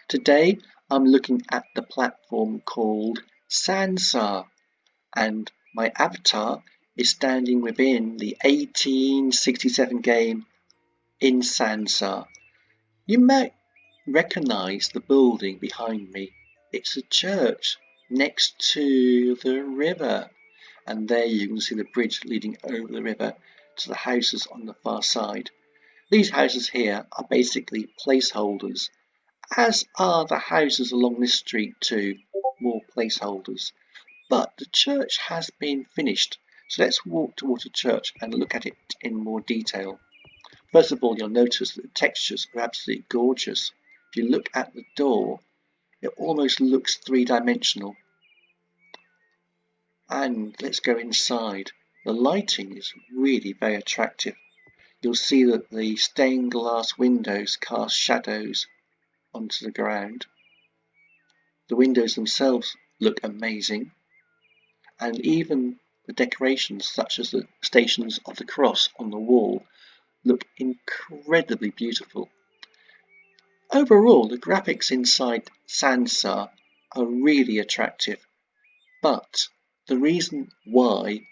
Today I'm looking at the platform called Sansar, and my avatar is standing within the 1867 game in Sansar. You might recognize the building behind me. It's a church next to the river, and there you can see the bridge leading over the river to the houses on the far side. These houses here are basically placeholders, as are the houses along this street too, more placeholders. But the church has been finished, so let's walk towards the church and look at it in more detail. First of all, you'll notice that the textures are absolutely gorgeous. If you look at the door, it almost looks three-dimensional. And let's go inside. The lighting is really very attractive. You'll see that the stained glass windows cast shadows onto the ground. The windows themselves look amazing, and even the decorations such as the Stations of the Cross on the wall look incredibly beautiful. Overall, the graphics inside Sansar are really attractive, but the reason why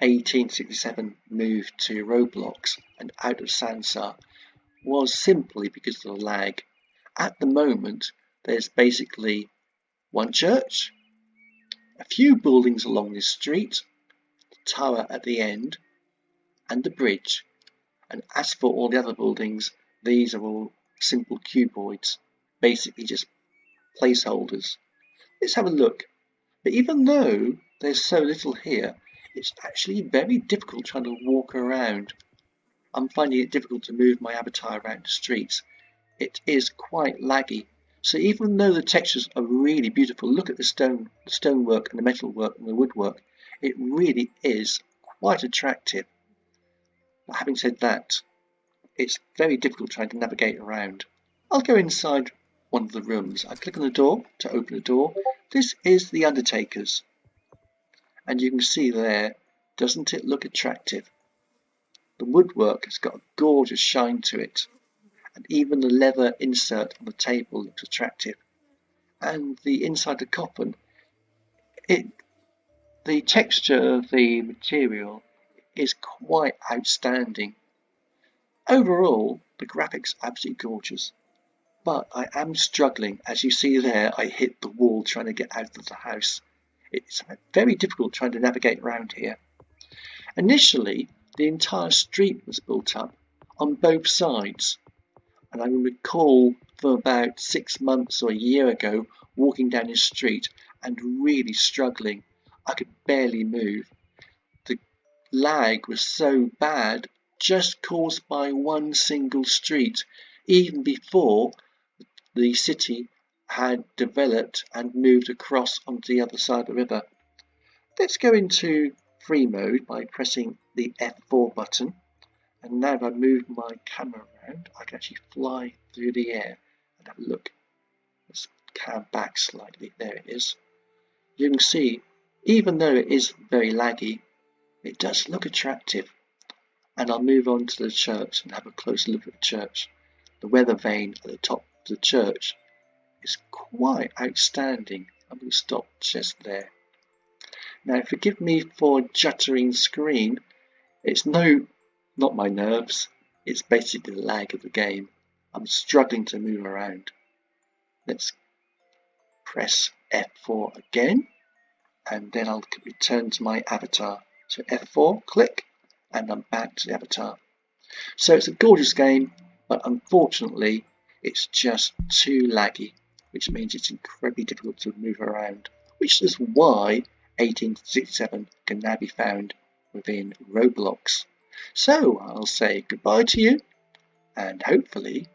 1867 moved to Roblox and out of Sansar was simply because of the lag. At the moment, there's basically one church, a few buildings along this street, the tower at the end, and the bridge. And as for all the other buildings, these are all simple cuboids, basically just placeholders. Let's have a look. But even though there's so little here, it's actually very difficult trying to walk around. I'm finding it difficult to move my avatar around the streets. It is quite laggy. So even though the textures are really beautiful, look at the stonework and the metalwork and the woodwork. It really is quite attractive. But having said that, it's very difficult trying to navigate around. I'll go inside one of the rooms. I click on the door to open the door. This is the Undertaker's. And you can see there, doesn't it look attractive? The woodwork has got a gorgeous shine to it. And even the leather insert on the table looks attractive. And the inside the coffin, the texture of the material is quite outstanding. Overall, the graphics are absolutely gorgeous, but I am struggling. As you see there, I hit the wall trying to get out of the house. It's very difficult trying to navigate around here. Initially, the entire street was built up on both sides, and I recall for about 6 months or a year ago walking down this street and really struggling. I could barely move. The lag was so bad, just caused by one single street, even before the city had developed and moved across onto the other side of the river. Let's go into free mode by pressing the F4 button. And now if I move my camera around, I can actually fly through the air and have a look. Let's cam back slightly. There it is. You can see, even though it is very laggy, it does look attractive. And I'll move on to the church and have a closer look at the church. The weather vane at the top of the church is quite outstanding. I'm going to stop just there. Now forgive me for juttering screen. It's not my nerves, it's basically the lag of the game. I'm struggling to move around. Let's press F4 again, and then I'll return to my avatar. So F4, click, and I'm back to the avatar. So it's a gorgeous game, but unfortunately it's just too laggy, which means it's incredibly difficult to move around, which is why 1867 can now be found within Roblox. So I'll say goodbye to you, and hopefully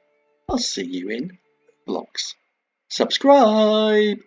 I'll see you in Roblox. Subscribe!